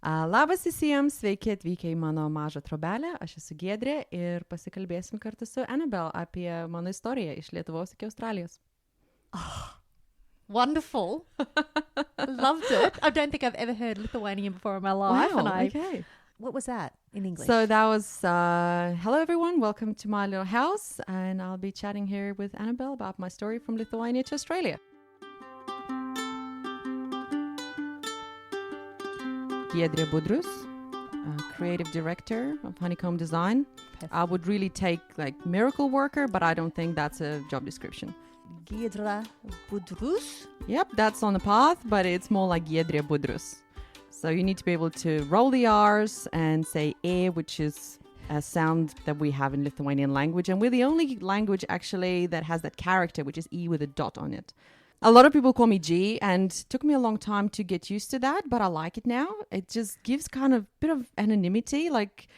Labas visiems, sveiki atvykę į mano mažą trobelę, aš esu Giedre ir pasikalbėsim kartu su Annabelle apie mano istoriją iš Lietuvos iki Australijos. Wonderful. Loved it. I don't think I've ever heard Lithuanian before in my life. Wow, and okay. What was that in English? So that was, hello everyone, welcome to my little house, and I'll be chatting here with Annabelle about my story from Lithuania to Australia. Giedre Budrius, creative director of Honeycomb Design. Perfect. I would really take like miracle worker, but I don't think that's a job description. Giedre Budrius. Yep, that's on the path, but it's more like Giedre Budrius. So you need to be able to roll the R's and say E, which is a sound that we have in Lithuanian language. And we're the only language actually that has that character, which is E with a dot on it. A lot of people call me G, and it took me a long time to get used to that, but I like it now. It just gives kind of a bit of anonymity, like,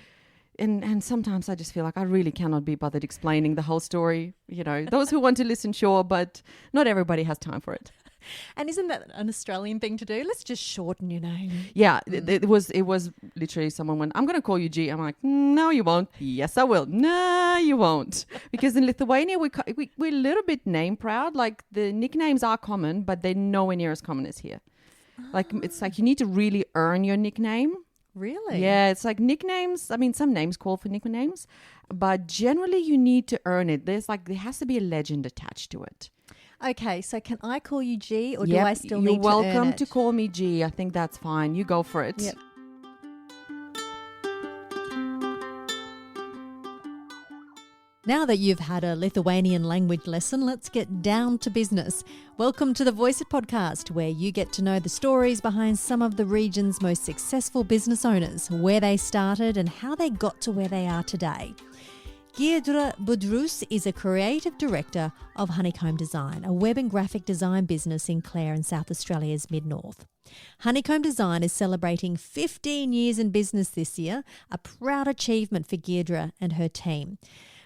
and sometimes I just feel like I really cannot be bothered explaining the whole story. You know, those who want to listen, sure, but not everybody has time for it. And isn't that an Australian thing to do? Let's just shorten your name. Yeah, it was literally someone went, I'm going to call you G. I'm like, no, you won't. Yes, I will. No, you won't. Because in Lithuania, we're a little bit name proud. Like the nicknames are common, but they're nowhere near as common as here. Like it's like you need to really earn your nickname. Really? Yeah, it's like nicknames. I mean, some names call for nicknames, but generally you need to earn it. There has to be a legend attached to it. Okay, so can I call you G or do I still need to earn it? You're welcome to call me G. I think that's fine. You go for it. Yep. Now that you've had a Lithuanian language lesson, let's get down to business. Welcome to the Voice It podcast, where you get to know the stories behind some of the region's most successful business owners, where they started and how they got to where they are today. Giedre Budrius is a creative director of Honeycomb Design, a web and graphic design business in Clare in South Australia's mid-north. Honeycomb Design is celebrating 15 years in business this year, a proud achievement for Giedre and her team.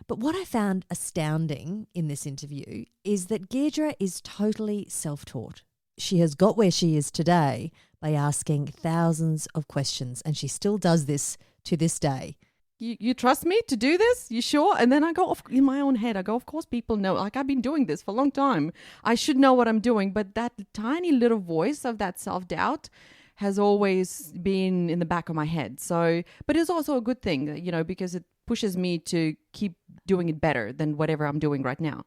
But what I found astounding in this interview is that Giedre is totally self-taught. She has got where she is today by asking thousands of questions, and she still does this to this day. You trust me to do this? You sure? And then I go off in my own head. I go, of course people know. Like I've been doing this for a long time. I should know what I'm doing. But that tiny little voice of that self-doubt has always been in the back of my head. So, but it's also a good thing, you know, because it pushes me to keep doing it better than whatever I'm doing right now.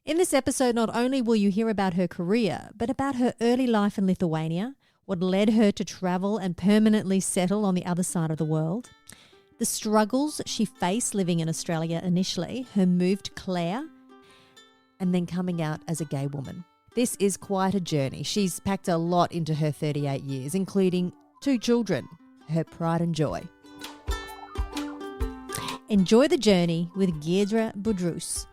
In this episode, not only will you hear about her career, but about her early life in Lithuania, what led her to travel and permanently settle on the other side of the world, the struggles she faced living in Australia initially, her move to Clare, and then coming out as a gay woman. This is quite a journey. She's packed a lot into her 38 years, including 2 children, her pride and joy. Enjoy the journey with Giedre Budrius.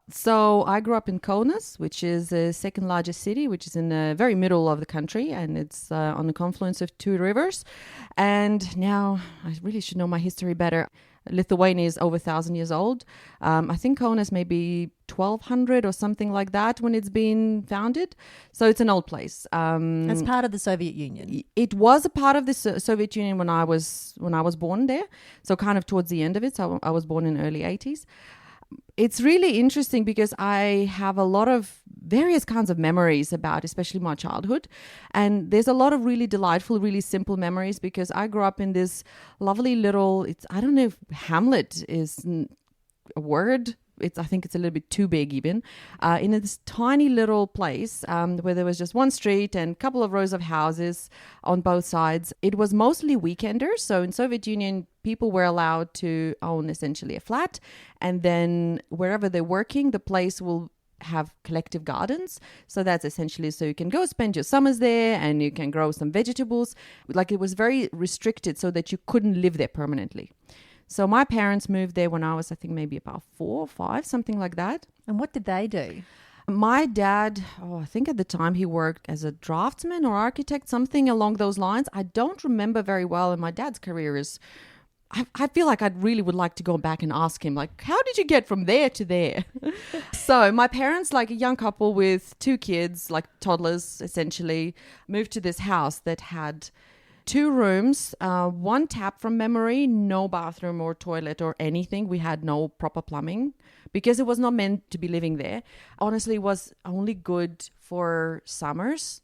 So I grew up in Kaunas, which is the second largest city, which is in the very middle of the country, and it's on the confluence of 2 rivers. And now I really should know my history better. Lithuania is over 1,000 years old. I think Kaunas may be 1,200 or something like that when it's been founded. So it's an old place. As part of the Soviet Union. It was a part of the Soviet Union when I was born there. So kind of towards the end of it. So I was born in the early 80s. It's really interesting because I have a lot of various kinds of memories about especially my childhood. And there's a lot of really delightful, really simple memories because I grew up in this lovely little, I don't know if hamlet is a word. I think it's a little bit too big even, in this tiny little place where there was just one street and a couple of rows of houses on both sides. It was mostly weekenders. So in Soviet Union, people were allowed to own essentially a flat. And then wherever they're working, the place will have collective gardens. So that's essentially so you can go spend your summers there and you can grow some vegetables. Like it was very restricted so that you couldn't live there permanently. So my parents moved there when I was, I think, maybe about 4 or 5, something like that. And what did they do? My dad, I think at the time he worked as a draftsman or architect, something along those lines. I don't remember very well. And my dad's career is, I feel like I really would like to go back and ask him, like, how did you get from there to there? So my parents, like a young couple with 2 kids, like toddlers essentially, moved to this house that had 2 rooms, 1 tap from memory, no bathroom or toilet or anything. We had no proper plumbing because it was not meant to be living there. Honestly, it was only good for summers.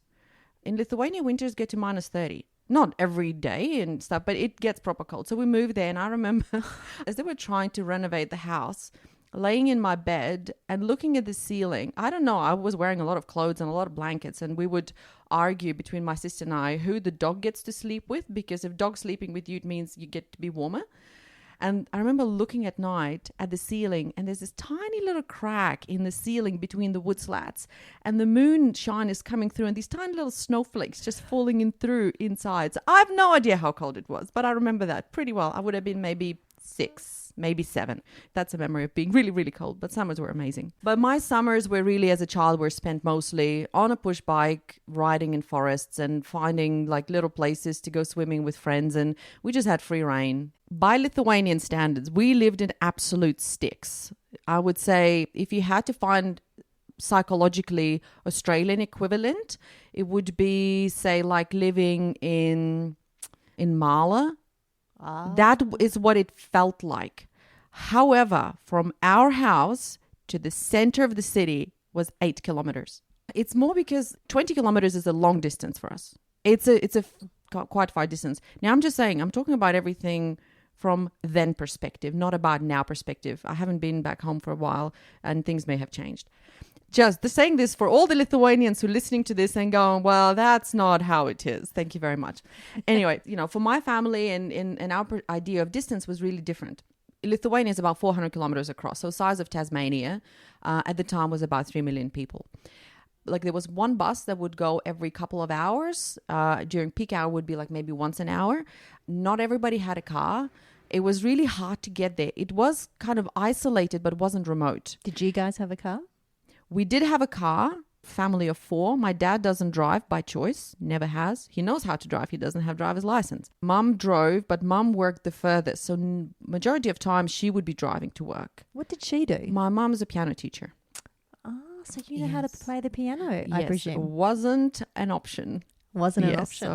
In Lithuania, winters get to -30. Not every day and stuff, but it gets proper cold. So we moved there, and I remember as they were trying to renovate the house, laying in my bed and looking at the ceiling. I don't know, I was wearing a lot of clothes and a lot of blankets, and we would argue between my sister and I who the dog gets to sleep with, because if dog's sleeping with you, it means you get to be warmer. And I remember looking at night at the ceiling, and there's this tiny little crack in the ceiling between the wood slats, and the moon shine is coming through, and these tiny little snowflakes just falling in through inside. So I have no idea how cold it was, but I remember that pretty well. I would have been maybe 6, maybe 7. That's a memory of being really, really cold, but summers were amazing. But my summers were really, as a child, were spent mostly on a push bike, riding in forests and finding like little places to go swimming with friends, and we just had free reign. By Lithuanian standards, we lived in absolute sticks. I would say if you had to find psychologically Australian equivalent, it would be, say, like living in Mala. That is what it felt like. However, from our house to the center of the city was 8 kilometers. It's more because 20 kilometers is a long distance for us. It's a quite far distance. Now, I'm just saying, I'm talking about everything from then perspective, not about now perspective. I haven't been back home for a while, and things may have changed. Just saying this for all the Lithuanians who are listening to this and going, well, that's not how it is. Thank you very much. Anyway, for my family and our idea of distance was really different. Lithuania is about 400 kilometers across. So size of Tasmania at the time was about 3 million people. Like there was one bus that would go every couple of hours. During peak hour would be like maybe once an hour. Not everybody had a car. It was really hard to get there. It was kind of isolated, but it wasn't remote. Did you guys have a car? We did have a car, family of 4. My dad doesn't drive by choice, never has. He knows how to drive. He doesn't have driver's license. Mum drove, but mum worked the furthest. So majority of time she would be driving to work. What did she do? My mum's a piano teacher. Oh, so you know how to play the piano, I presume. It wasn't an option. Wasn't an option.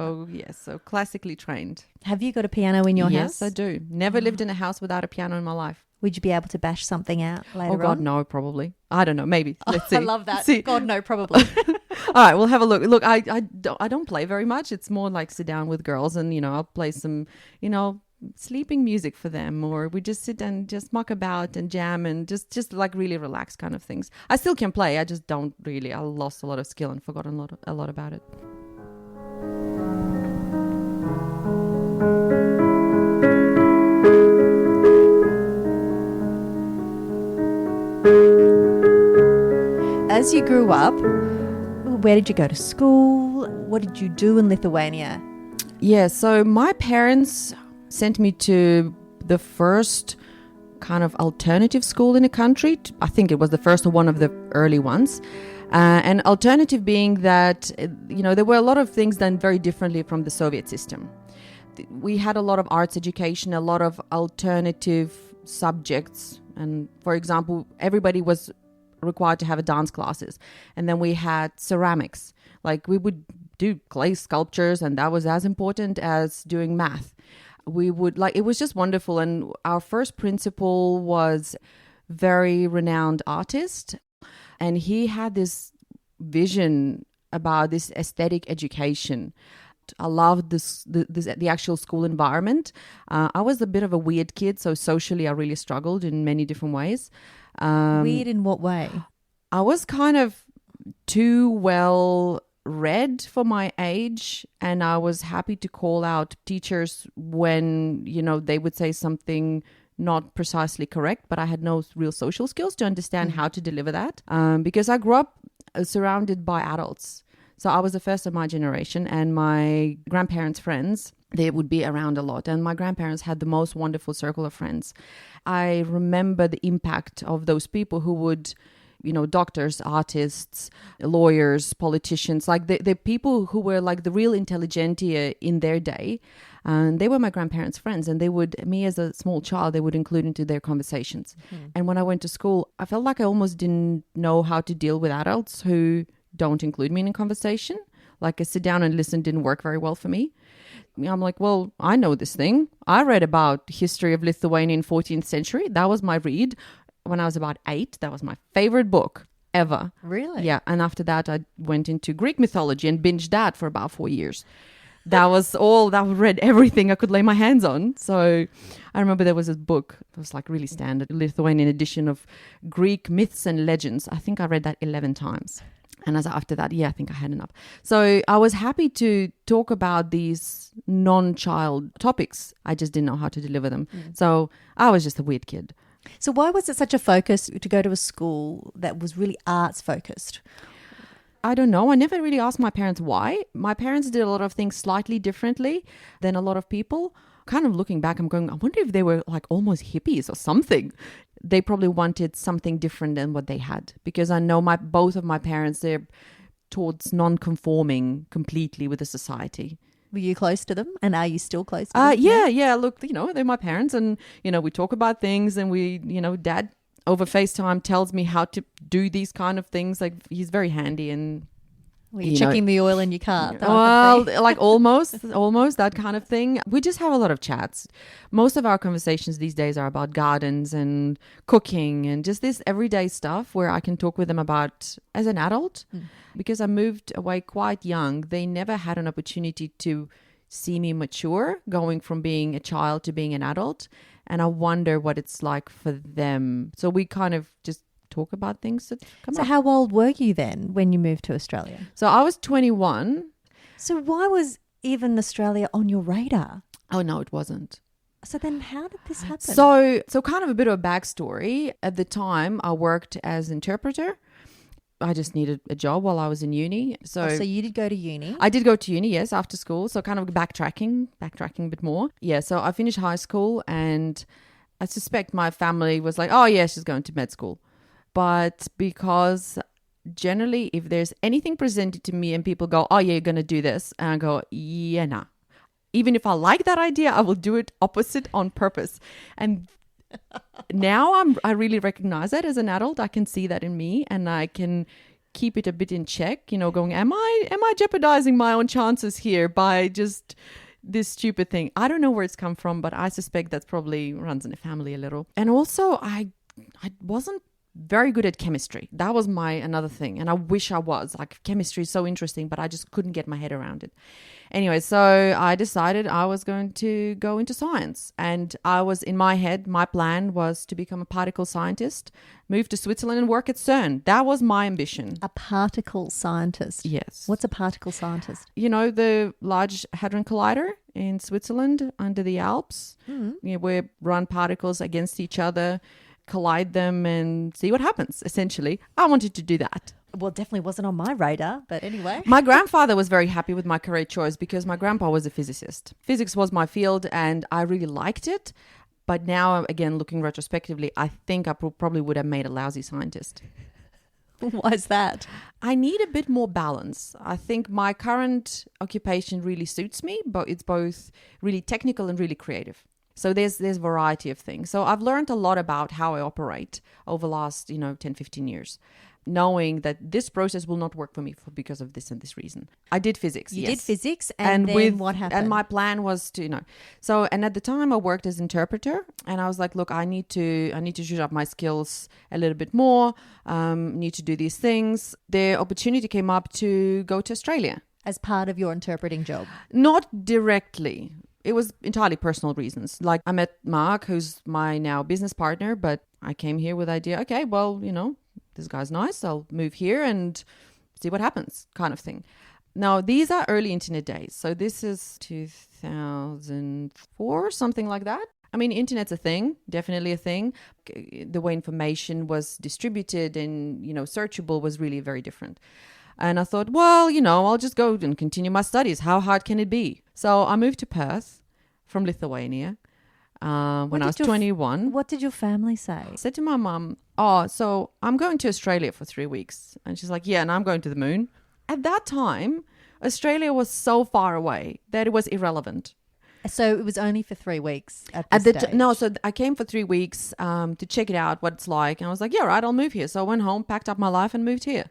So classically trained. Have you got a piano in your house? Yes, I do. Never lived in a house without a piano in my life. Would you be able to bash something out later on? Oh, God, no, probably. I don't know. Maybe. Let's see. I love that. See. God, no, probably. All right, we'll have a look. Look, I don't play very much. It's more like sit down with girls and, I'll play some, sleeping music for them, or we just sit and just muck about and jam and just like really relaxed kind of things. I still can play. I just don't really. I lost a lot of skill and forgotten a lot about it. As you grew up, where did you go to school? What did you do in Lithuania? Yeah, so my parents sent me to the first kind of alternative school in the country. I think it was the first or one of the early ones. And alternative being that, there were a lot of things done very differently from the Soviet system. We had a lot of arts education, a lot of alternative subjects. And for example, everybody was required to have a dance classes. And then we had ceramics. Like we would do clay sculptures, and that was as important as doing math. We would it was just wonderful. And our first principal was very renowned artist. And he had this vision about this aesthetic education. I loved the actual school environment. I was a bit of a weird kid, so socially I really struggled in many different ways. Weird in what way? I was kind of too well read for my age, and I was happy to call out teachers when, they would say something not precisely correct, but I had no real social skills to understand how to deliver that. Because I grew up surrounded by adults. So I was the first of my generation, and my grandparents' friends, they would be around a lot. And my grandparents had the most wonderful circle of friends. I remember the impact of those people who would, doctors, artists, lawyers, politicians, like the people who were like the real intelligentsia in their day. And they were my grandparents' friends, and me as a small child, they would include into their conversations. And when I went to school, I felt like I almost didn't know how to deal with adults who don't include me in a conversation. Like a sit down and listen didn't work very well for me. I'm like, well, I know this thing. I read about history of Lithuania in 14th century. That was my read when I was about 8. That was my favorite book ever. Really? Yeah. And after that, I went into Greek mythology and binged that for about 4 years. That was all, that I read everything I could lay my hands on. So I remember there was a book, it was like really standard, Lithuanian edition of Greek myths and legends. I think I read that 11 times. And after that, I think I had enough. So I was happy to talk about these non-child topics. I just didn't know how to deliver them. So I was just a weird kid. So why was it such a focus to go to a school that was really arts focused? I don't know. I never really asked my parents why. My parents did a lot of things slightly differently than a lot of people. Kind of looking back, I'm going, I wonder if they were like almost hippies or something. They probably wanted something different than what they had, because I know both of my parents, they're towards non-conforming completely with the society. Were you close to them, and are you still close to them? Yeah. Look, they're my parents, and we talk about things, and Dad over FaceTime tells me how to do these kind of things. Like, he's very handy, and were you checking the oil in your car? Well, like almost that kind of thing. We just have a lot of chats. Most of our conversations these days are about gardens and cooking and just this everyday stuff where I can talk with them about as an adult. Because I moved away quite young, they never had an opportunity to see me mature, going from being a child to being an adult. And I wonder what it's like for them. So we kind of just talk about things that come up. So how old were you then when you moved to Australia? So I was 21. So why was even Australia on your radar? Oh, no, it wasn't. So then how did this happen? So kind of a bit of a backstory. At the time, I worked as interpreter. I just needed a job while I was in uni. So you did go to uni? I did go to uni, yes, after school. So kind of backtracking a bit more. Yeah, so I finished high school, and I suspect my family was like, oh, yeah, she's going to med school. But because generally, if there's anything presented to me and people go, oh, yeah, you're going to do this. And I go, yeah, nah. Even if I like that idea, I will do it opposite on purpose. And now I really recognize that as an adult. I can see that in me, and I can keep it a bit in check, going, am I jeopardizing my own chances here by just this stupid thing? I don't know where it's come from, but I suspect that probably runs in the family a little. And also I wasn't very good at chemistry. That was another thing. And I wish I was. Like, chemistry is so interesting, but I just couldn't get my head around it. Anyway, so I decided I was going to go into science. And in my head, my plan was to become a particle scientist, move to Switzerland and work at CERN. That was my ambition. A particle scientist? Yes. What's a particle scientist? The Large Hadron Collider in Switzerland under the Alps, where run particles against each other, collide them and see what happens, essentially. I wanted to do that. Well, it definitely wasn't on my radar, but anyway. My grandfather was very happy with my career choice because my grandpa was a physicist. Physics was my field and I really liked it. But now, again, looking retrospectively, I think I probably would have made a lousy scientist. Why is that? I need a bit more balance. I think my current occupation really suits me, but it's both really technical and really creative. So there's variety of things. So I've learned a lot about how I operate over the last, 10, 15 years, knowing that this process will not work for me because of this and this reason. I did physics. You did physics, and then what happened? And my plan was to, So, and at the time I worked as interpreter, and I was like, look, I need to shoot up my skills a little bit more, need to do these things. The opportunity came up to go to Australia. As part of your interpreting job? Not directly. It was entirely personal reasons. Like, I met Mark, who's my now business partner, but I came here with the idea, okay, well, this guy's nice. I'll move here and see what happens, kind of thing. Now, these are early internet days. So this is 2004, something like that. I mean, internet's a thing, definitely a thing. The way information was distributed and, searchable was really very different. And I thought, well, I'll just go and continue my studies. How hard can it be? So I moved to Perth from Lithuania when I was 21. What did your family say? I said to my mum, so I'm going to Australia for 3 weeks. And she's like, yeah, and I'm going to the moon. At that time, Australia was so far away that it was irrelevant. So it was only for 3 weeks at this stage? No, so I came for 3 weeks to check it out, what it's like. And I was like, yeah, right, I'll move here. So I went home, packed up my life and moved here.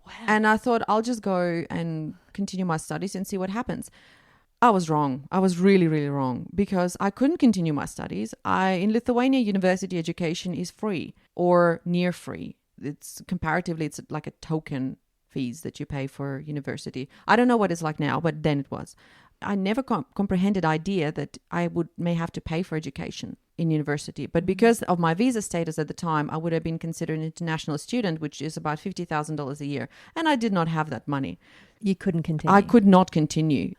Wow. And I thought I'll just go and continue my studies and see what happens. I was wrong. I was really, really wrong because I couldn't continue my studies. In Lithuania, university education is free or near free. It's like a token fees that you pay for university. I don't know what it's like now, but then it was. I never comprehended idea that I may have to pay for education in university. But because of my visa status at the time, I would have been considered an international student, which is about $50,000 a year. And I did not have that money. You couldn't continue. I could not continue.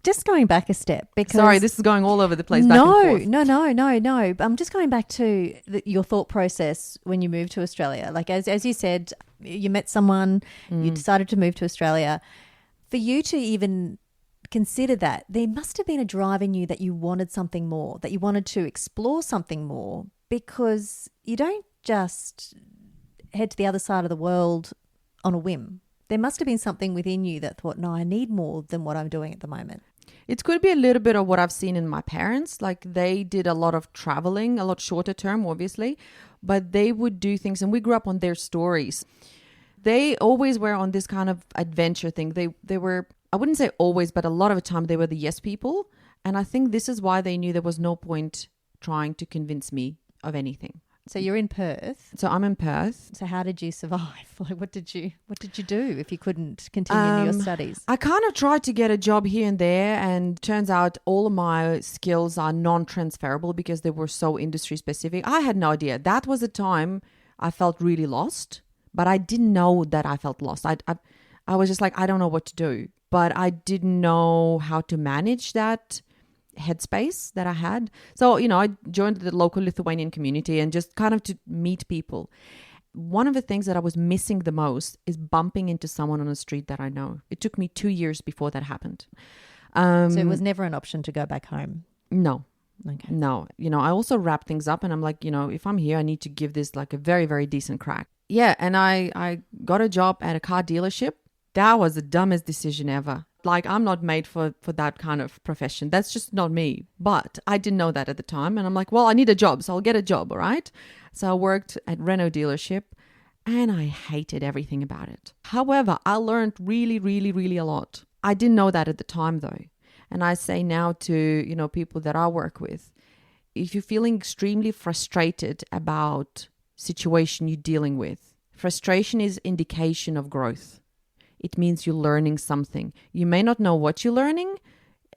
Just going back a step, because... Sorry, this is going all over the place. Back and forth. No. I'm just going back to your thought process when you moved to Australia. Like as you said, you met someone, you decided to move to Australia. For you to even consider that, there must have been a drive in you that you wanted something more, that you wanted to explore something more, because you don't just head to the other side of the world on a whim. There must have been something within you that thought, no, I need more than what I'm doing at the moment. It could be a little bit of what I've seen in my parents. Like they did a lot of traveling, a lot shorter term, obviously, but they would do things, and we grew up on their stories. They always were on this kind of adventure thing. They were, I wouldn't say always, but a lot of the time they were the yes people. And I think this is why they knew there was no point trying to convince me of anything. So you're in Perth. So I'm in Perth. So how did you survive? Like what did you do if you couldn't continue your studies? I kind of tried to get a job here and there, and turns out all of my skills are non-transferable because they were so industry specific. I had no idea. That was a time I felt really lost, but I didn't know that I felt lost. I was just like, I don't know what to do, but I didn't know how to manage that headspace that I had. So, I joined the local Lithuanian community and just kind of to meet people. One of the things that I was missing the most is bumping into someone on the street that I know. It took me 2 years before that happened. So it was never an option to go back home? No. Okay. No. I also wrap things up and I'm like, if I'm here, I need to give this like a very, very decent crack. Yeah. And I got a job at a car dealership. That was the dumbest decision ever. Like, I'm not made for that kind of profession. That's just not me. But I didn't know that at the time. And I'm like, well, I need a job, so I'll get a job, all right? So I worked at Renault dealership and I hated everything about it. However, I learned really, really, really a lot. I didn't know that at the time, though. And I say now to, people that I work with, if you're feeling extremely frustrated about situation you're dealing with, frustration is indication of growth. It means you're learning something. You may not know what you're learning.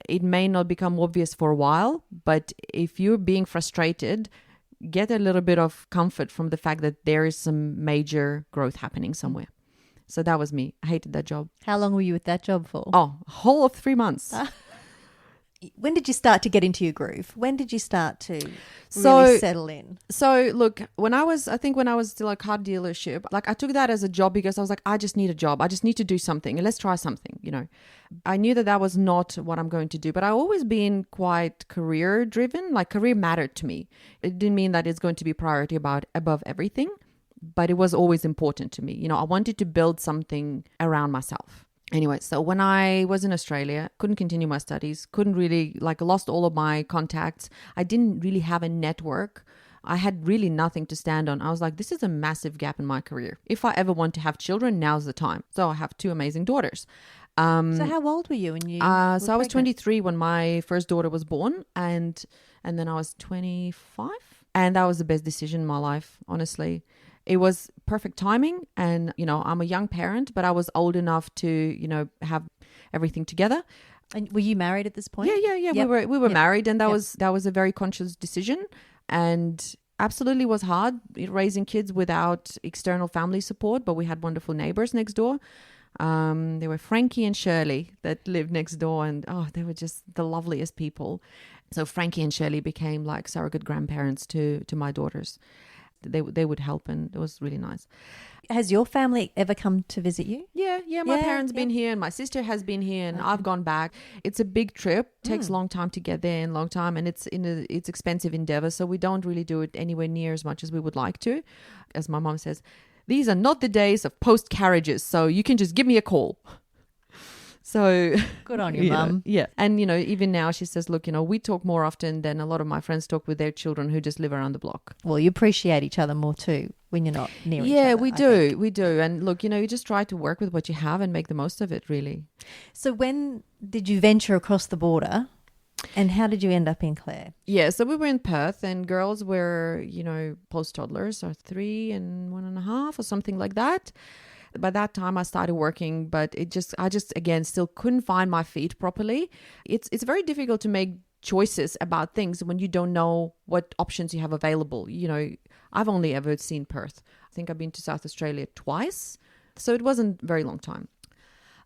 It may not become obvious for a while, but if you're being frustrated, get a little bit of comfort from the fact that there is some major growth happening somewhere. So that was me. I hated that job. How long were you at that job for? Oh, a whole of 3 months. When did you start to get into your groove? When did you start to really settle in? So look, when I was still a car dealership, like I took that as a job because I was like, I just need a job. I just need to do something and let's try something, I knew that was not what I'm going to do, but I've always been quite career driven. Like career mattered to me. It didn't mean that it's going to be priority above everything, but it was always important to me. I wanted to build something around myself. Anyway, so when I was in Australia, couldn't continue my studies, couldn't really, lost all of my contacts. I didn't really have a network. I had really nothing to stand on. I was like, this is a massive gap in my career. If I ever want to have children, now's the time. So I have 2 amazing daughters. So how old were you when you were So I was 23 when my first daughter was born, and then I was 25. And that was the best decision in my life, honestly. It was perfect timing, and I'm a young parent, but I was old enough to have everything together. And were you married at this point? Yeah. Yep. We were married, and that was a very conscious decision, and absolutely was hard raising kids without external family support. But we had wonderful neighbors next door. There were Frankie and Shirley that lived next door, and they were just the loveliest people. So Frankie and Shirley became like surrogate grandparents to my daughters. They would help, and it was really nice. Has your family ever come to visit you? Yeah. My parents been here, and my sister has been here, and I've gone back. It's a big trip. Takes a long time to get there, and long time, and it's expensive endeavor. So we don't really do it anywhere near as much as we would like to. As my mom says, these are not the days of post carriages, so you can just give me a call. So Good on you, Mum. Yeah. And, even now she says, look, we talk more often than a lot of my friends talk with their children who just live around the block. Well, you appreciate each other more too when you're not near each other. Yeah, we do. And look, you just try to work with what you have and make the most of it, really. So when did you venture across the border and how did you end up in Clare? Yeah, so we were in Perth and girls were, post-toddlers, so 3 and 1.5 or something like that. By that time I started working, but I just again still couldn't find my feet properly. It's very difficult to make choices about things when you don't know what options you have available. I've only ever seen Perth. I think I've been to South Australia twice, so it wasn't a very long time.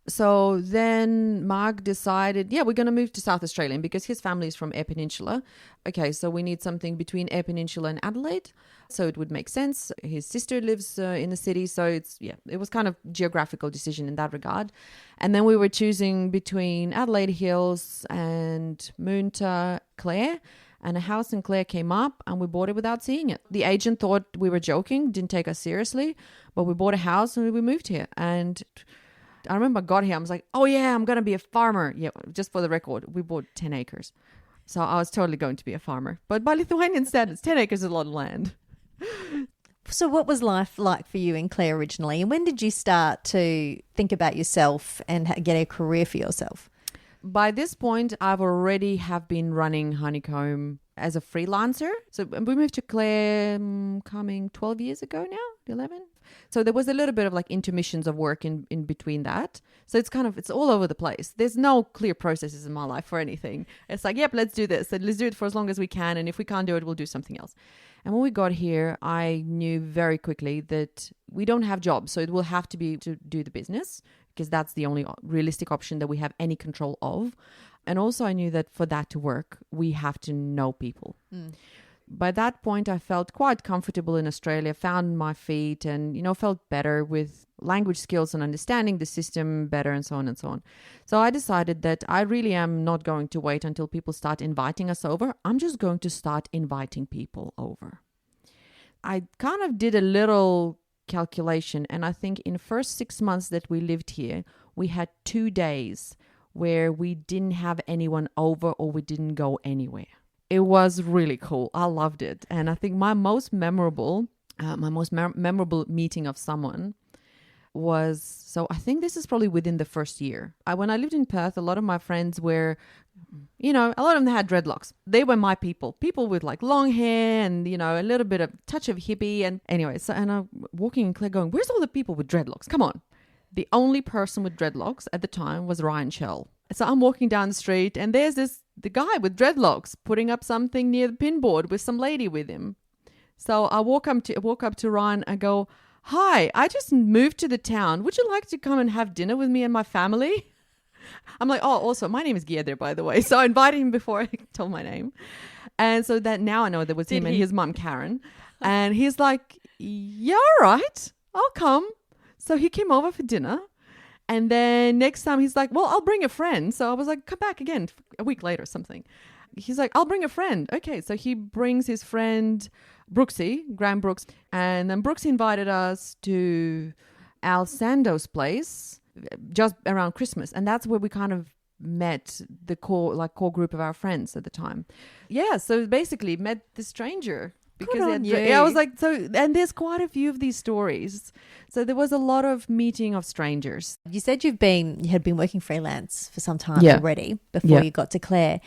So then Mark decided, we're going to move to South Australia because his family is from Eyre Peninsula. Okay, so we need something between Eyre Peninsula and Adelaide. So it would make sense. His sister lives in the city. So it was kind of geographical decision in that regard. And then we were choosing between Adelaide Hills and Moonta, Clare. And a house in Clare came up and we bought it without seeing it. The agent thought we were joking, didn't take us seriously. But we bought a house and we moved here. And I remember I got here, I was like, oh yeah, I'm going to be a farmer. Yeah, just for the record, we bought 10 acres. So I was totally going to be a farmer. But by Lithuanian standards, 10 acres is a lot of land. So what was life like for you in Clare originally? And when did you start to think about yourself and get a career for yourself? By this point, I've already have been running Honeycomb as a freelancer. So we moved to Clare coming 12 years ago now, 11. So there was a little bit of like intermissions of work in between that. So it's all over the place. There's no clear processes in my life for anything. It's like, yep, let's do this. And let's do it for as long as we can. And if we can't do it, we'll do something else. And when we got here, I knew very quickly that we don't have jobs. So it will have to be to do the business because that's the only realistic option that we have any control of. And also I knew that for that to work, we have to know people. By that point, I felt quite comfortable in Australia, found my feet and, felt better with language skills and understanding the system better and so on and so on. So I decided that I really am not going to wait until people start inviting us over. I'm just going to start inviting people over. I kind of did a little calculation and I think in the first 6 months that we lived here, we had 2 days where we didn't have anyone over or we didn't go anywhere. It was really cool. I loved it. And I think my most memorable meeting of someone was, so I think this is probably within the first year. When I lived in Perth, a lot of my friends were, a lot of them had dreadlocks. They were my people with like long hair and, a little bit of touch of hippie. And anyway, and I'm walking in Clare going, where's all the people with dreadlocks? Come on. The only person with dreadlocks at the time was Ryan Shell. So I'm walking down the street and there's the guy with dreadlocks putting up something near the pinboard with some lady with him. So I walk up to Ryan and go, hi, I just moved to the town. Would you like to come and have dinner with me and my family? I'm like, oh, also, my name is Giedre, by the way. So I invited him before I told my name. And so that now I know that was him and his mum, Karen. And he's like, yeah, all right, I'll come. So he came over for dinner. And then next time he's like, well, I'll bring a friend. So I was like, come back again a week later or something. He's like, I'll bring a friend. Okay, so he brings his friend Brooksy, Graham Brooks. And then Brooks invited us to Al Sando's place just around Christmas. And that's where we kind of met the core group of our friends at the time. Yeah, so basically met the stranger. Because I was like, and there's quite a few of these stories. So there was a lot of meeting of strangers. You said you had been working freelance for some time already before you got to Clare.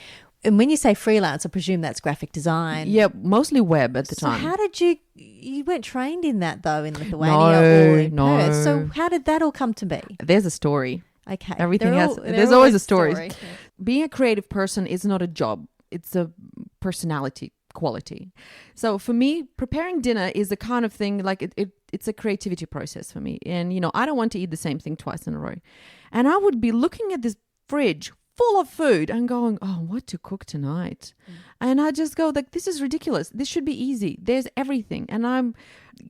And when you say freelance, I presume that's graphic design. Yeah, mostly web at the time. So how did you weren't trained in that though in Lithuania or in Perth. So how did that all come to be? There's a story. Okay. There's always a story. Being a creative person is not a job. It's a personality quality. So for me, preparing dinner is the kind of thing like it's a creativity process for me. And, I don't want to eat the same thing twice in a row. And I would be looking at this fridge full of food and going, oh, what to cook tonight? And I just go like, this is ridiculous. This should be easy. There's everything. And I'm,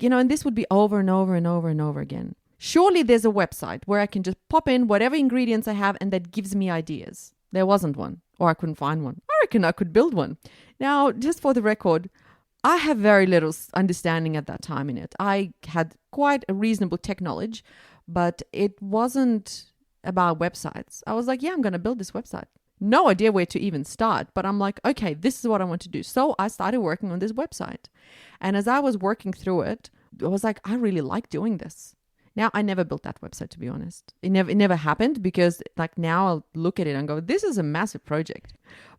and this would be over and over and over and over again. Surely there's a website where I can just pop in whatever ingredients I have and that gives me ideas. There wasn't one, or I couldn't find one. I reckon I could build one. Now, just for the record, I have very little understanding at that time in it. I had quite a reasonable tech knowledge, but it wasn't about websites. I was like, yeah, I'm going to build this website. No idea where to even start, but I'm like, okay, this is what I want to do. So I started working on this website. And as I was working through it, I was like, I really like doing this. Now, I never built that website, to be honest. It never happened, because like now I'll look at it and go, this is a massive project.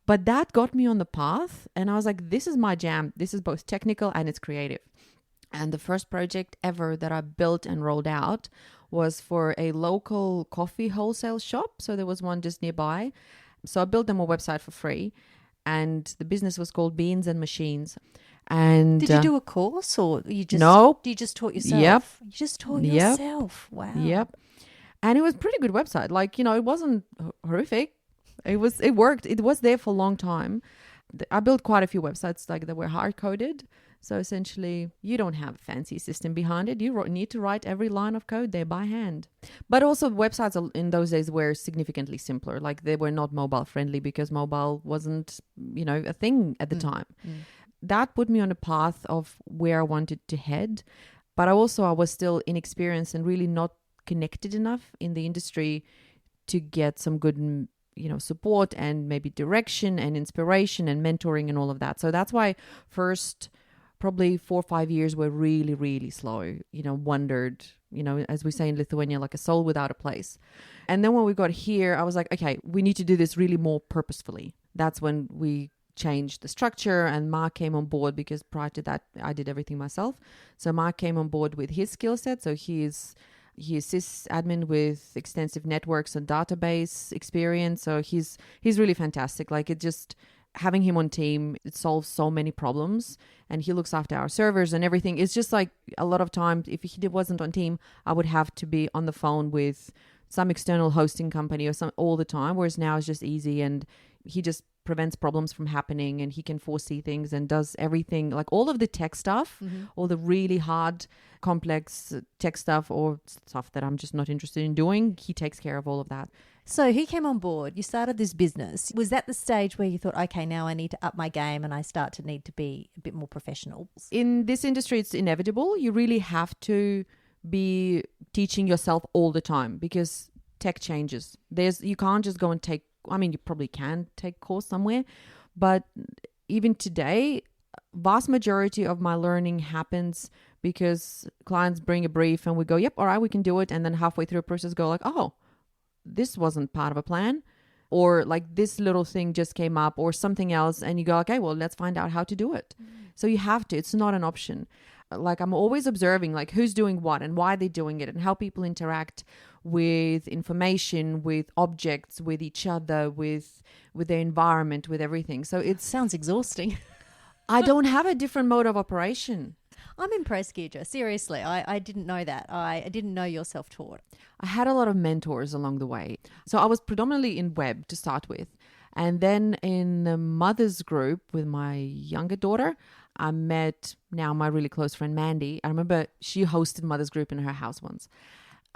But that got me on the path. And I was like, this is my jam. This is both technical and it's creative. And the first project ever that I built and rolled out was for a local coffee wholesale shop. So there was one just nearby. So I built them a website for free. And the business was called Beans and Machines. And did you do a course, or you just you just taught yourself? Yep. You just taught yourself. Wow. Yep. And it was a pretty good website. Like, it wasn't horrific. It worked. It was there for a long time. I built quite a few websites like that were hard coded. So essentially, you don't have a fancy system behind it. You need to write every line of code there by hand. But also websites in those days were significantly simpler. Like, they were not mobile friendly because mobile wasn't, a thing at the time. That put me on a path of where I wanted to head. But I was still inexperienced and really not connected enough in the industry to get some good, support and maybe direction and inspiration and mentoring and all of that. So that's why first probably 4 or 5 years were really, really slow, wandered, as we say in Lithuania, like a soul without a place. And then when we got here, I was like, okay, we need to do this really more purposefully. That's when we changed the structure, and Mark came on board, because prior to that I did everything myself. So Mark came on board with his skill set. So he is sysadmin with extensive networks and database experience. So he's really fantastic. Like, it just having him on team, it solves so many problems, and he looks after our servers and everything. It's just like a lot of times if he wasn't on team, I would have to be on the phone with some external hosting company or some all the time, whereas now it's just easy, and he just prevents problems from happening, and he can foresee things and does everything, like all of the tech stuff, all the really hard, complex tech stuff or stuff that I'm just not interested in doing. He takes care of all of that. So he came on board, you started this business. Was that the stage where you thought, okay, now I need to up my game and I start to need to be a bit more professional? In this industry, it's inevitable. You really have to be teaching yourself all the time, because tech changes. You can't just go and you probably can take course somewhere, but even today, vast majority of my learning happens because clients bring a brief and we go, yep, all right, we can do it. And then halfway through a process go like, oh, this wasn't part of a plan, or like this little thing just came up or something else. And you go, okay, well, let's find out how to do it. So you have to, it's not an option. Like, I'm always observing like who's doing what and why they're doing it and how people interact with information, with objects, with each other, with their environment, with everything. So it sounds exhausting. I don't have a different mode of operation. I'm impressed, Giedre. Seriously, I didn't know that. I didn't know you're self-taught. I had a lot of mentors along the way. So I was predominantly in web to start with. And then in the mother's group with my younger daughter, I met now my really close friend, Mandy. I remember she hosted mother's group in her house once.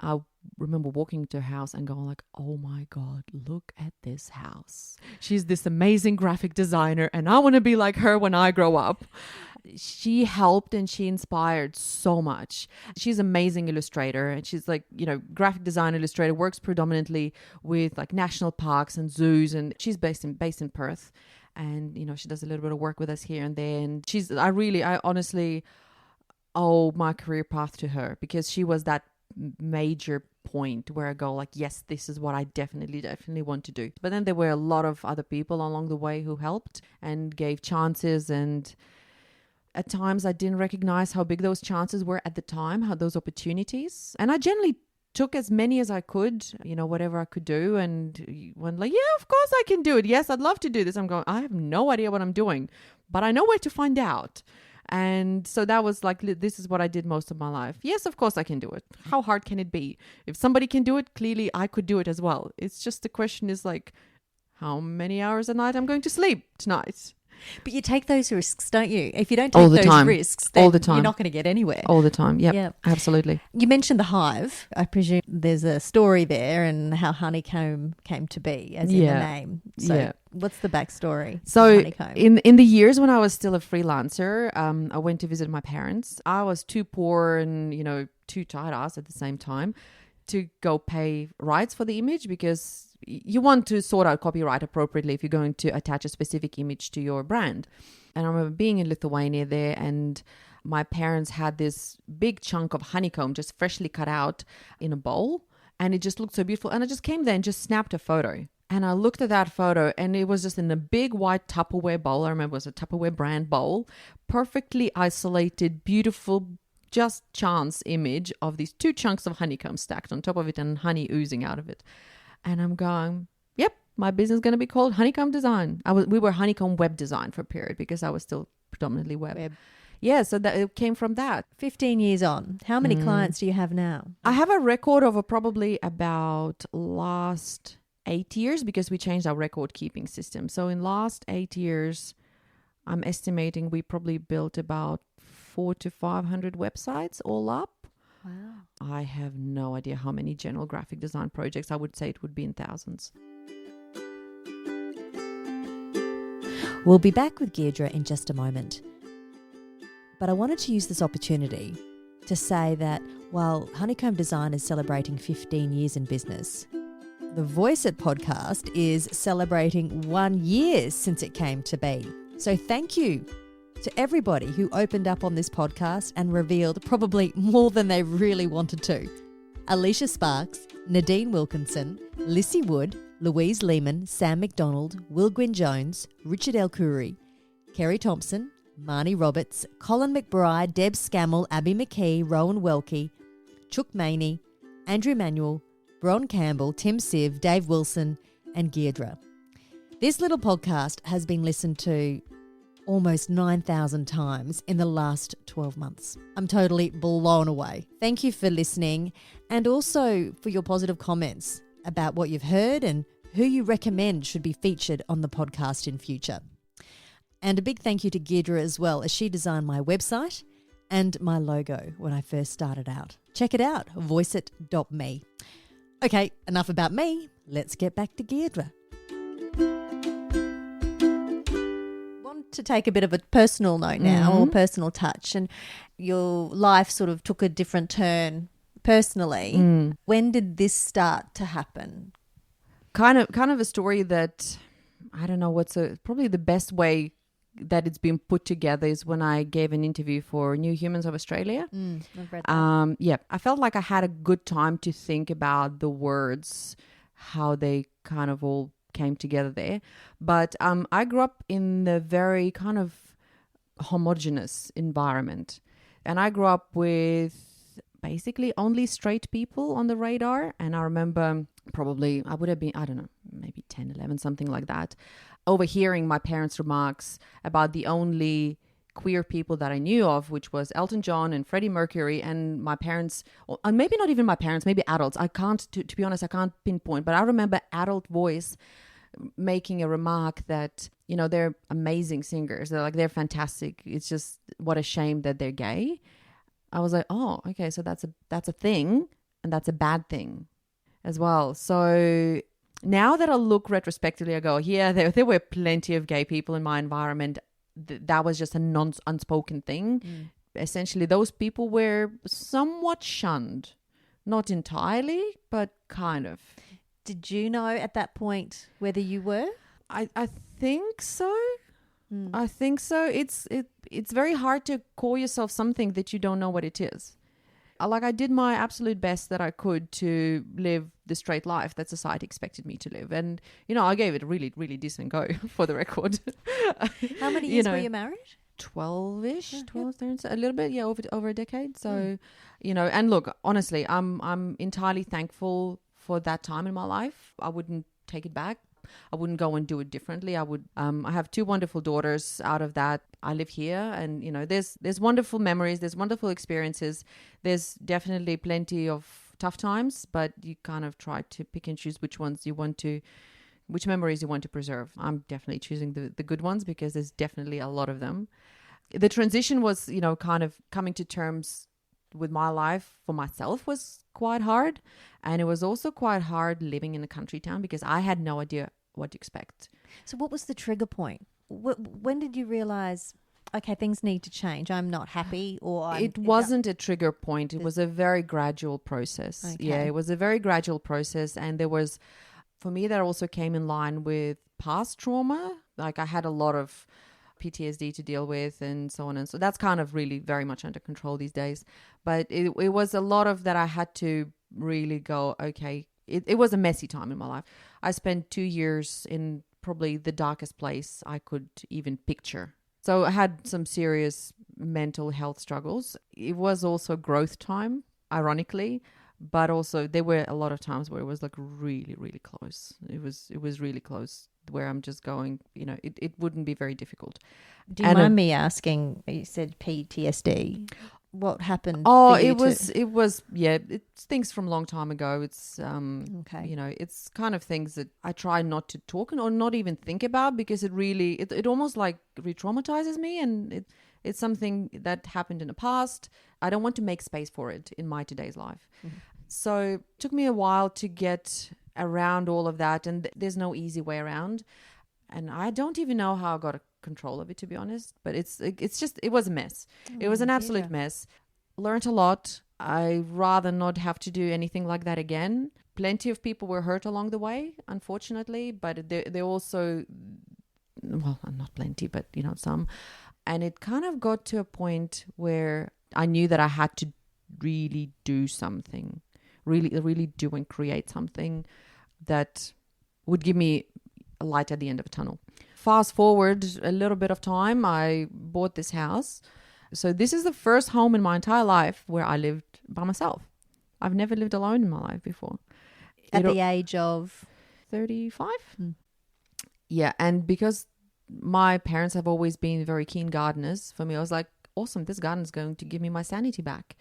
I remember walking to her house and going like, oh my God, look at this house. She's this amazing graphic designer and I want to be like her when I grow up. She helped and she inspired so much. She's an amazing illustrator, and she's like, graphic design illustrator, works predominantly with like national parks and zoos, and she's based in Perth. And, she does a little bit of work with us here and there. And I honestly owe my career path to her, because she was that major point where I go like, yes, this is what I definitely want to do. But then there were a lot of other people along the way who helped and gave chances, and at times I didn't recognize how big those chances were at the time, how those opportunities. And I generally took as many as I could, whatever I could do, and went like, yeah, of course I can do it. Yes, I'd love to do this. I'm going, I have no idea what I'm doing, but I know where to find out. And so that was like, this is what I did most of my life. Yes, of course I can do it. How hard can it be? If somebody can do it, clearly I could do it as well. It's just the question is like, how many hours a night I'm going to sleep tonight. But you take those risks, don't you? If you don't take those risks, then you're not going to get anywhere. All the time. Yep. Absolutely. You mentioned the hive. I presume there's a story there and how Honeycomb came to be, as in the name. So what's the backstory? So Honeycomb? in the years when I was still a freelancer, I went to visit my parents. I was too poor and, too tight ass at the same time to go pay rights for the image because you want to sort out copyright appropriately if you're going to attach a specific image to your brand. And I remember being in Lithuania there, and my parents had this big chunk of honeycomb just freshly cut out in a bowl, and it just looked so beautiful. And I just came there and just snapped a photo. And I looked at that photo, and it was just in a big white Tupperware bowl. I remember it was a Tupperware brand bowl, perfectly isolated, beautiful, just chance image of these 2 chunks of honeycomb stacked on top of it and honey oozing out of it. And I'm going, yep, my business is going to be called Honeycomb Design. We were Honeycomb Web Design for a period because I was still predominantly web. Yeah, so that it came from that. 15 years on, how many clients do you have now? I have a record of probably about last 8 years because we changed our record keeping system. So in last 8 years, I'm estimating we probably built about 400 to 500 websites all up. Wow. I have no idea how many general graphic design projects. I would say it would be in thousands. We'll be back with Giedre in just a moment. But I wanted to use this opportunity to say that while Honeycomb Design is celebrating 15 years in business, the Voice It podcast is celebrating 1 year since it came to be. So thank you to everybody who opened up on this podcast and revealed probably more than they really wanted to. Alicia Sparks, Nadine Wilkinson, Lissy Wood, Louise Lehman, Sam McDonald, Will Gwyn Jones, Richard Elkuri, Kerry Thompson, Marnie Roberts, Colin McBride, Deb Scammell, Abby McKee, Rowan Welke, Chuck Maney, Andrew Manuel, Bron Campbell, Tim Siv, Dave Wilson, and Giedre. This little podcast has been listened to almost 9,000 times in the last 12 months. I'm totally blown away. Thank you for listening and also for your positive comments about what you've heard and who you recommend should be featured on the podcast in future. And a big thank you to Giedre as well, as she designed my website and my logo when I first started out. Check it out, voiceit.me. Okay, enough about me. Let's get back to Giedre. To take a bit of a personal note now, or personal touch, and your life sort of took a different turn personally. When did this start to happen? Kind of a story that I don't know probably the best way that it's been put together is when I gave an interview for New Humans of Australia. I've read that. I felt like I had a good time to think about the words, how they kind of all came together there. But I grew up in the very kind of homogenous environment, and I grew up with basically only straight people on the radar. And I remember probably I would have been, I don't know, maybe 10, 11, something like that, overhearing my parents' remarks about the only queer people that I knew of, which was Elton John and Freddie Mercury, and my parents, or maybe not even my parents, maybe adults. I can't, to be honest, I can't pinpoint, but I remember adult voice making a remark that, you know, they're amazing singers. They're fantastic. It's just what a shame that they're gay. I was like, oh, okay, so that's a thing, and that's a bad thing as well. So now that I look retrospectively, I go, yeah, there were plenty of gay people in my environment. That was just a unspoken thing. Essentially, those people were somewhat shunned. Not entirely, but kind of. Did you know at that point whether you were? I think so. I think so. It's very hard to call yourself something that you don't know what it is. I did my absolute best that I could to live the straight life that society expected me to live. And, you know, I gave it a really, really decent go, for the record. How many years were you married? 12-ish, 12, a little bit, yeah, over a decade. So, you know, and look, honestly, I'm entirely thankful for that time in my life. I wouldn't take it back. I wouldn't go and do it differently. I would. I have 2 wonderful daughters out of that. I live here, and you know, there's wonderful memories. There's wonderful experiences. There's definitely plenty of tough times, but you kind of try to pick and choose which memories you want to preserve. I'm definitely choosing the good ones because there's definitely a lot of them. The transition was, you know, kind of coming to terms with my life for myself was quite hard, and it was also quite hard living in a country town because I had no idea what to expect. So what was the trigger point? When did you realize okay, things need to change. I'm not happy, or it wasn't a trigger point. It was a very gradual process. Okay. Yeah, it was a very gradual process. And there was, for me, that also came in line with past trauma. Like I had a lot of PTSD to deal with and so on. And so that's kind of really very much under control these days. But it was a lot of that I had to really go, okay, it was a messy time in my life. I spent 2 years in probably the darkest place I could even picture. So I had some serious mental health struggles. It was also growth time, ironically, but also there were a lot of times where it was like really, really close. It was really close where I'm just going, it wouldn't be very difficult. Do you mind me asking, you said PTSD. What happened? Oh, it was, yeah, it's things from a long time ago. It's, okay. It's kind of things that I try not to talk or not even think about because it really, it almost like re-traumatizes me, and it's something that happened in the past. I don't want to make space for it in my today's life. Mm-hmm. So it took me a while to get around all of that, and there's no easy way around. And I don't even know how I got control of it, to be honest. But it was a mess. It was an absolute mess. Learned a lot. I rather not have to do anything like that again. Plenty of people were hurt along the way, unfortunately. But they also, well, not plenty, but some. And it kind of got to a point where I knew that I had to really do something, really, really do and create something that would give me a light at the end of a tunnel. Fast forward a little bit of time, I bought this house. So this is the first home in my entire life where I lived by myself. I've never lived alone in my life before. At the age of 35? Yeah, and because my parents have always been very keen gardeners, for me, I was like, awesome, this garden is going to give me my sanity back.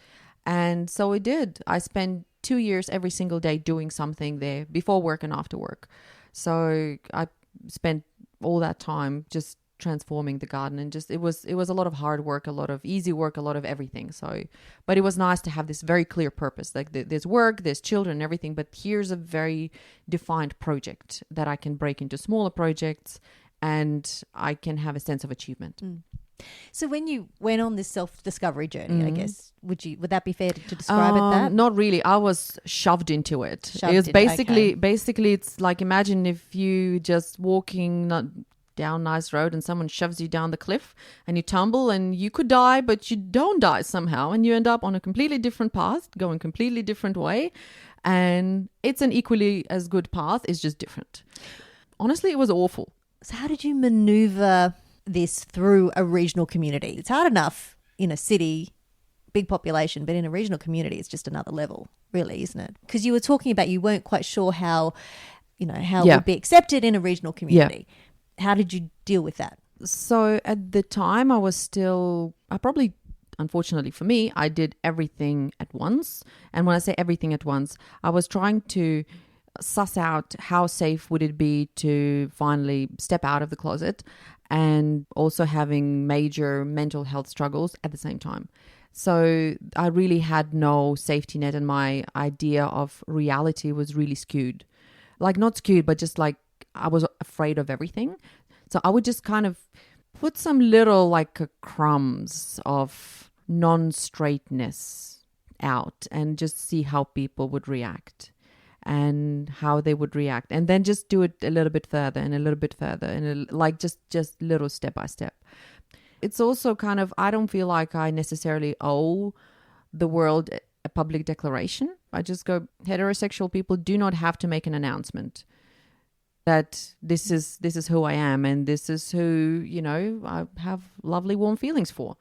And so it did. I spent 2 years every single day doing something there before work and after work. So I spent all that time just transforming the garden, and just it was a lot of hard work, a lot of easy work, a lot of everything. So, but it was nice to have this very clear purpose. Like there's work, there's children and everything, but here's a very defined project that I can break into smaller projects, and I can have a sense of achievement. So when you went on this self-discovery journey, I guess, would that be fair to describe it that? Not really. I was shoved into it. It was basically, it's like, imagine if you just walking down nice road and someone shoves you down the cliff and you tumble and you could die, but you don't die somehow, and you end up on a completely different path, going completely different way. And it's an equally as good path. It's just different. Honestly, it was awful. So how did you maneuver this through a regional community? It's hard enough in a city, big population, but in a regional community, it's just another level, really, isn't it? Because you were talking about you weren't quite sure how it would be accepted in a regional community. Yeah. How did you deal with that? So at the time, unfortunately for me, I did everything at once. And when I say everything at once, I was trying to suss out how safe would it be to finally step out of the closet, and also having major mental health struggles at the same time. So I really had no safety net, and my idea of reality was really skewed. Like, not skewed, but just like I was afraid of everything. So I would just kind of put some little crumbs of non-straightness out and just see how people would react. And how they would react, and then just do it a little bit further and a little bit further, and just little step by step. It's also kind of, I don't feel like I necessarily owe the world a public declaration. I just go, heterosexual people do not have to make an announcement that this is who I am, and this is who I have lovely warm feelings for.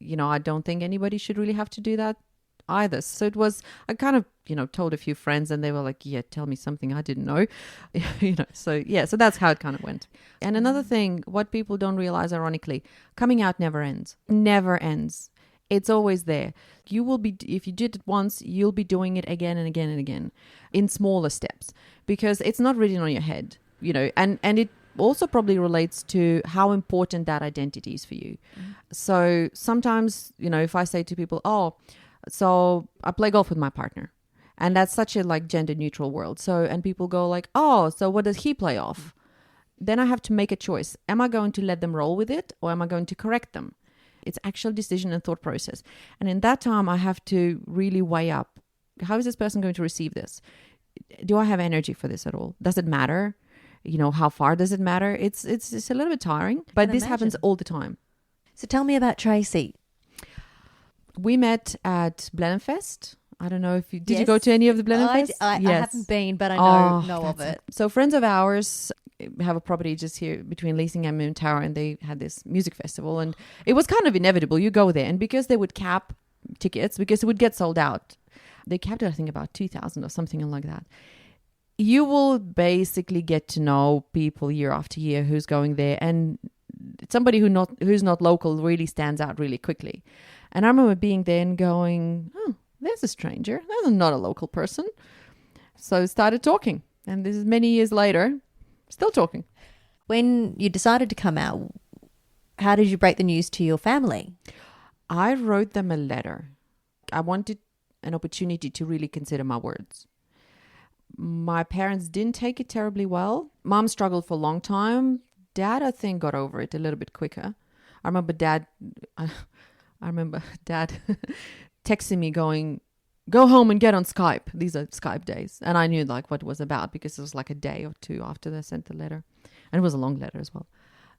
I don't think anybody should really have to do that either. So it was, I kind of told a few friends, and they were like, yeah, tell me something I didn't know. So that's how it kind of went. And another thing, what people don't realize, ironically, coming out never ends. It's always there. You will be, if you did it once, you'll be doing it again and again and again in smaller steps, because it's not written on your head, and it also probably relates to how important that identity is for you. So sometimes, if I say to people, so I play golf with my partner, and that's such a gender neutral world. So, and people go so what does he play off? Then I have to make a choice. Am I going to let them roll with it, or am I going to correct them? It's actual decision and thought process. And in that time, I have to really weigh up, how is this person going to receive this? Do I have energy for this at all? Does it matter? How far does it matter? It's a little bit tiring, but this happens all the time. So tell me about Tracy. We met at Blenheimfest. I don't know if you... Did you go to any of the Blenheimfest? I haven't been, but I know of it. So friends of ours have a property just here between Leasing and Moon Tower, and they had this music festival, and it was kind of inevitable. You go there, and because they would cap tickets, because it would get sold out, they capped it, I think, about 2,000 or something like that. You will basically get to know people year after year who's going there, and somebody who's not local really stands out really quickly. And I remember being there and going, oh, there's a stranger. There's not a local person. So started talking. And this is many years later, still talking. When you decided to come out, how did you break the news to your family? I wrote them a letter. I wanted an opportunity to really consider my words. My parents didn't take it terribly well. Mom struggled for a long time. Dad, I think, got over it a little bit quicker. I remember Dad texting me going, go home and get on Skype. These are Skype days. And I knew what it was about, because it was like a day or two after they sent the letter. And it was a long letter as well.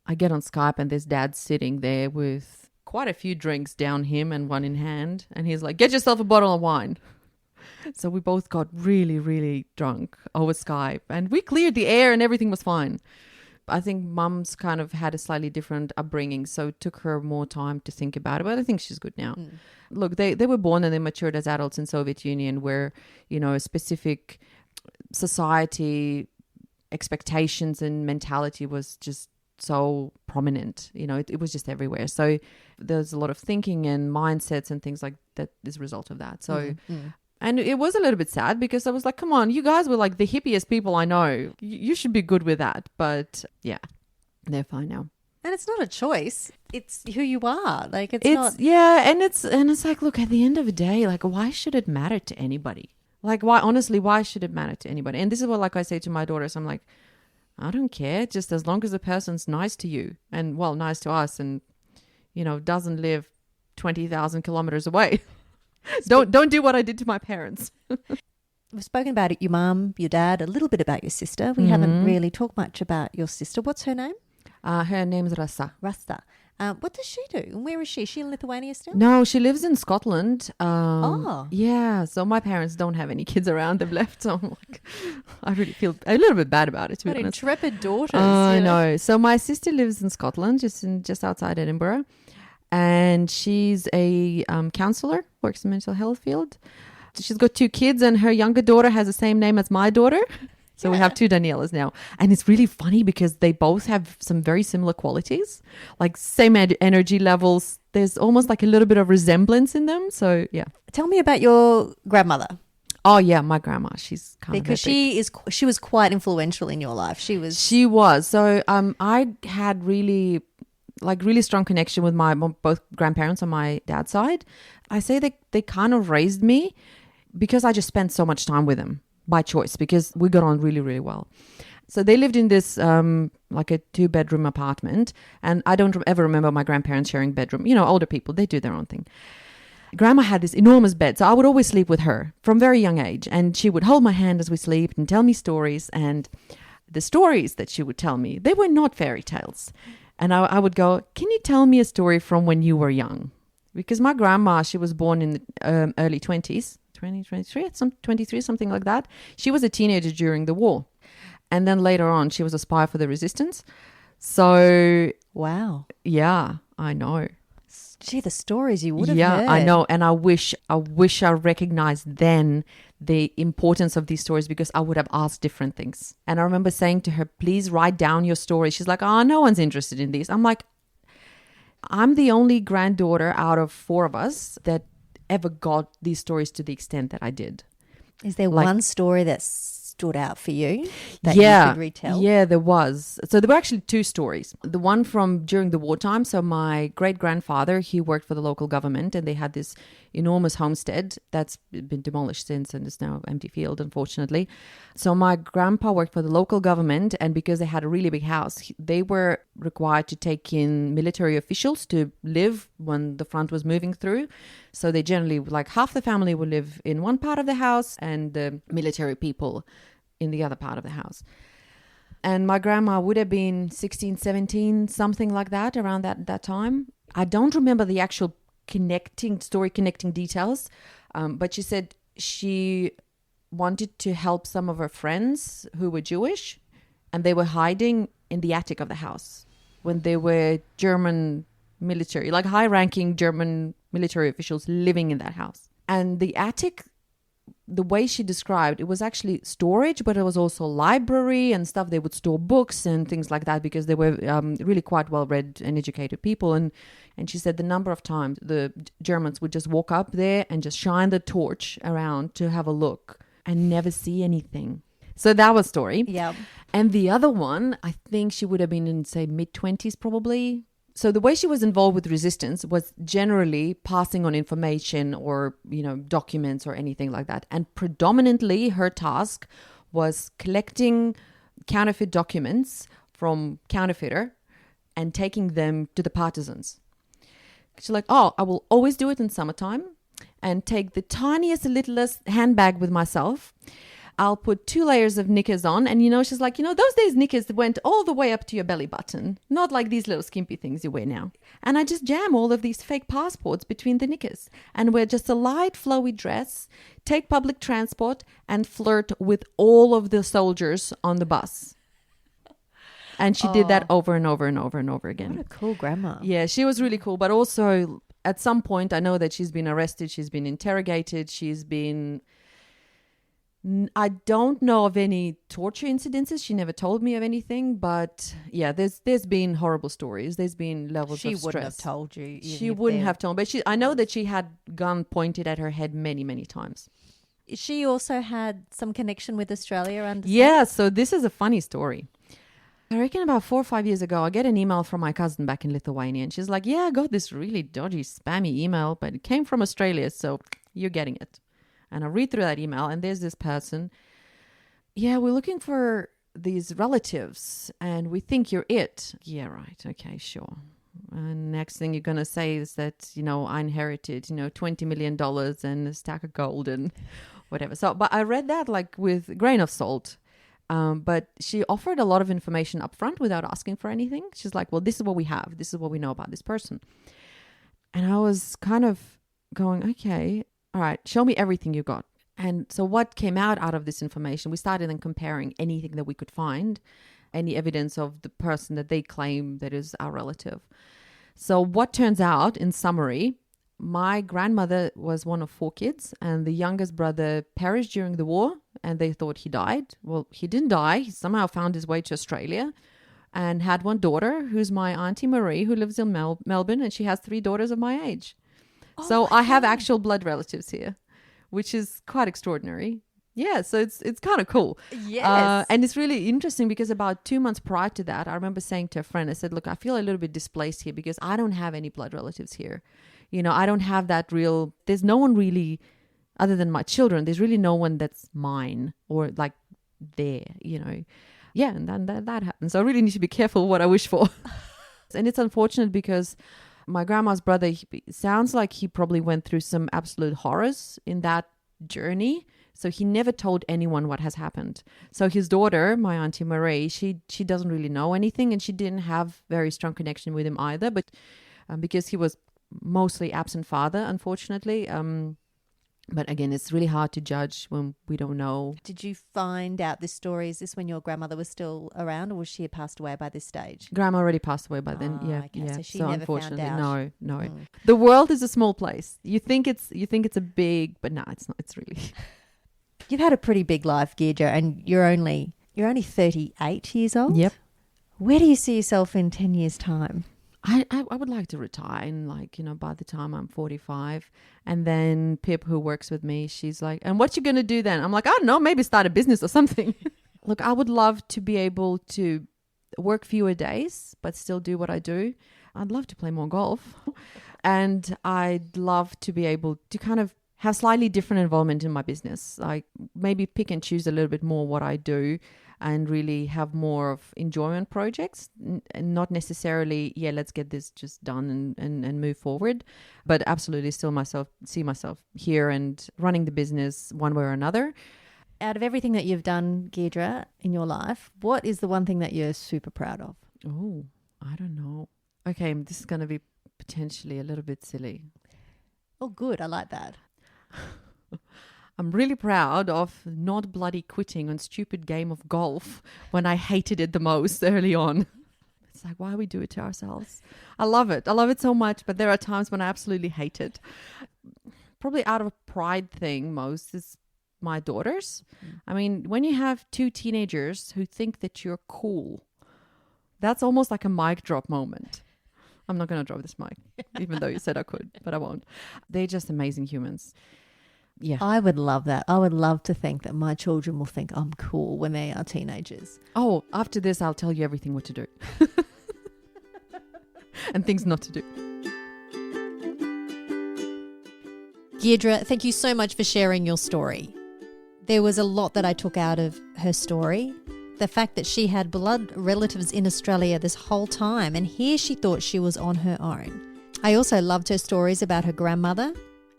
I get on Skype and there's Dad sitting there with quite a few drinks down him and one in hand. And he's like, get yourself a bottle of wine. So we both got really, really drunk over Skype. And we cleared the air and everything was fine. I think Mum's kind of had a slightly different upbringing, so it took her more time to think about it. But I think she's good now. Look, they were born and they matured as adults in Soviet Union, where, a specific society expectations and mentality was just so prominent. It was just everywhere. So there's a lot of thinking and mindsets and things like that is a result of that. So... And it was a little bit sad, because I was like, come on, you guys were like the hippiest people I know. You should be good with that. But yeah, they're fine now. And it's not a choice. It's who you are. It's not. Yeah. And it's like, look, at the end of the day, why should it matter to anybody? Why should it matter to anybody? And this is what, I say to my daughters, I'm like, I don't care. Just as long as the person's nice to you and, well, nice to us and, doesn't live 20,000 kilometers away. Don't do what I did to my parents. We've spoken about it, your mum, your dad, a little bit about your sister. We haven't really talked much about your sister. What's her name? Her name's Rasa. Rasta. What does she do? And where is she? Is she in Lithuania still? No, she lives in Scotland. Oh. Yeah, so my parents don't have any kids around. They've left. So I'm like, I really feel a little bit bad about it, to be honest. Intrepid daughters. I know. So my sister lives in Scotland, just outside Edinburgh. And she's a counsellor, works in the mental health field. She's got 2 kids, and her younger daughter has the same name as my daughter. So we have 2 Danielas now. And it's really funny because they both have some very similar qualities, like same energy levels. There's almost like a little bit of resemblance in them. So, yeah. Tell me about your grandmother. Oh, yeah, my grandma. She's kind of because she was quite influential in your life. She was. So I had really strong connection with my both grandparents on my dad's side. I say they kind of raised me because I just spent so much time with them by choice, because we got on really, really well. So they lived in this like a 2-bedroom apartment, and I don't ever remember my grandparents sharing bedroom. Older people, they do their own thing. Grandma had this enormous bed, so I would always sleep with her from very young age, and she would hold my hand as we slept and tell me stories. And the stories that she would tell me, they were not fairy tales. And I would go, can you tell me a story from when you were young? Because my grandma, she was born in the early 20s, 23, something like that. She was a teenager during the war. And then later on, she was a spy for the resistance. So... Wow. Yeah, I know. Gee, the stories you would have heard. Yeah, I know. And I wish I recognized then the importance of these stories, because I would have asked different things. And I remember saying to her, please write down your stories. She's like, no one's interested in these. I'm like, I'm the only granddaughter out of 4 of us that ever got these stories to the extent that I did. Is there one story that stood out for you that you could retell? Yeah, there was. So there were actually 2 stories. The one from during the wartime. So my great-grandfather, he worked for the local government, and they had this enormous homestead that's been demolished since and is now empty field, unfortunately. So my grandpa worked for the local government, and because they had a really big house, they were required to take in military officials to live when the front was moving through. So they generally, like half the family would live in one part of the house and the military people in the other part of the house. And my grandma would have been 16, 17, something like that, around that time. I don't remember the actual connecting details, but she said she wanted to help some of her friends who were Jewish, and they were hiding in the attic of the house when there were German military, like high-ranking German military officials living in that house. And the attic, the way she described, it was actually storage, but it was also library and stuff. They would store books and things like that because they were really quite well-read and educated people. And she said the number of times the Germans would just walk up there and just shine the torch around to have a look and never see anything. So that was story. Yeah. And the other one, I think she would have been in, say, mid-20s probably. So the way she was involved with resistance was generally passing on information or, documents or anything like that. And predominantly her task was collecting counterfeit documents from counterfeiter and taking them to the partisans. She's like, I will always do it in summertime and take the tiniest, littlest handbag with myself. I'll put 2 layers of knickers on. And, she's like, those days knickers went all the way up to your belly button. Not like these little skimpy things you wear now. And I just jam all of these fake passports between the knickers and wear just a light, flowy dress, take public transport and flirt with all of the soldiers on the bus. And she did that over and over and over and over again. What a cool grandma. Yeah, she was really cool. But also at some point, I know that she's been arrested. She's been interrogated. I don't know of any torture incidences. She never told me of anything, but yeah, there's been horrible stories. There's been levels of stress. She wouldn't have told you. She wouldn't have told me, but I know that she had gun pointed at her head many, many times. She also had some connection with Australia, understand? Yeah, so this is a funny story. I reckon about 4 or 5 years ago, I get an email from my cousin back in Lithuania, and she's like, yeah, I got this really dodgy, spammy email, but it came from Australia, so you're getting it. And I read through that email and there's this person. Yeah, we're looking for these relatives and we think you're it. Yeah, right. Okay, sure. And next thing you're going to say is that, I inherited, $20 million and a stack of gold and whatever. So, but I read that like with a grain of salt. But she offered a lot of information up front without asking for anything. She's like, well, this is what we have. This is what we know about this person. And I was kind of going, okay, all right, show me everything you got. And so what came out of this information, we started then comparing anything that we could find, any evidence of the person that they claim that is our relative. So what turns out, in summary, my grandmother was one of 4 kids and the youngest brother perished during the war and they thought he died. Well, he didn't die. He somehow found his way to Australia and had one daughter who's my Auntie Marie, who lives in Melbourne, and she has 3 daughters of my age. So I have actual blood relatives here, which is quite extraordinary. Yeah, so it's kind of cool. Yes. And it's really interesting because about 2 months prior to that, I remember saying to a friend, I said, look, I feel a little bit displaced here because I don't have any blood relatives here. I don't have that there's no one really, other than my children, there's really no one that's mine or like there, Yeah, and then that happens. So I really need to be careful what I wish for. And it's unfortunate because my grandma's brother, sounds like he probably went through some absolute horrors in that journey. So he never told anyone what has happened. So his daughter, my Auntie Marie, she doesn't really know anything and she didn't have very strong connection with him either. But because he was mostly absent father, unfortunately. But again, it's really hard to judge when we don't know. Did you find out this story? Is this when your grandmother was still around or was she passed away by this stage? Grandma already passed away by then. Yeah. Okay. Yeah. So she never unfortunately, found out. No. The world is a small place. You think it's a big, but no, it's not. It's really. You've had a pretty big life, Giedre, and you're only 38 years old. Yep. Where do you see yourself in 10 years' time? I would like to retire and by the time I'm 45. And then Pip, who works with me, she's like, and what you going to do then? I'm like, I don't know, maybe start a business or something. Look, I would love to be able to work fewer days, but still do what I do. I'd love to play more golf. And I'd love to be able to kind of have slightly different involvement in my business. Like maybe pick and choose a little bit more what I do and really have more of enjoyment projects and not necessarily, let's get this just done and move forward. But absolutely still see myself here and running the business one way or another. Out of everything that you've done, Giedre, in your life, what is the one thing that you're super proud of? Oh, I don't know. Okay, this is going to be potentially a little bit silly. Oh, good. I like that. I'm really proud of not bloody quitting on stupid game of golf when I hated it the most early on. It's like, why we do it to ourselves? I love it. I love it so much, but there are times when I absolutely hate it. Probably out of a pride thing most is my daughters. I mean, when you have two teenagers who think that you're cool, that's almost like a mic drop moment. I'm not going to drop this mic, even though you said I could, but I won't. They're just amazing humans. Yeah. I would love that. I would love to think that my children will think I'm cool when they are teenagers. Oh, after this, I'll tell you everything what to do. And things not to do. Giedre, thank you so much for sharing your story. There was a lot that I took out of her story. The fact that she had blood relatives in Australia this whole time, and here she thought she was on her own. I also loved her stories about her grandmother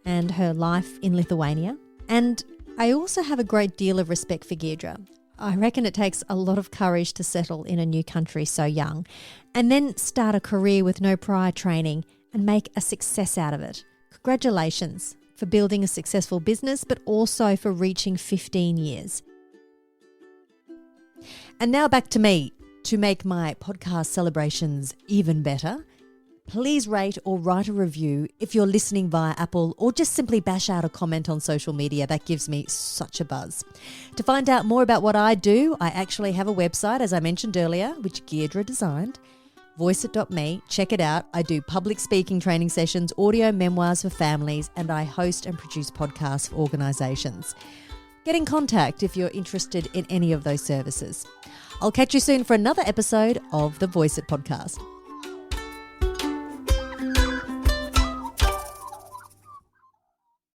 and her life in Lithuania. And I also have a great deal of respect for Giedre. I reckon it takes a lot of courage to settle in a new country so young and then start a career with no prior training and make a success out of it. Congratulations for building a successful business, but also for reaching 15 years. And now back to me to make my podcast celebrations even better. Please rate or write a review if you're listening via Apple, or just simply bash out a comment on social media. That gives me such a buzz. To find out more about what I do, I actually have a website, as I mentioned earlier, which Giedre designed, voiceit.me. Check it out. I do public speaking training sessions, audio memoirs for families, and I host and produce podcasts for organisations. Get in contact if you're interested in any of those services. I'll catch you soon for another episode of the Voice It podcast.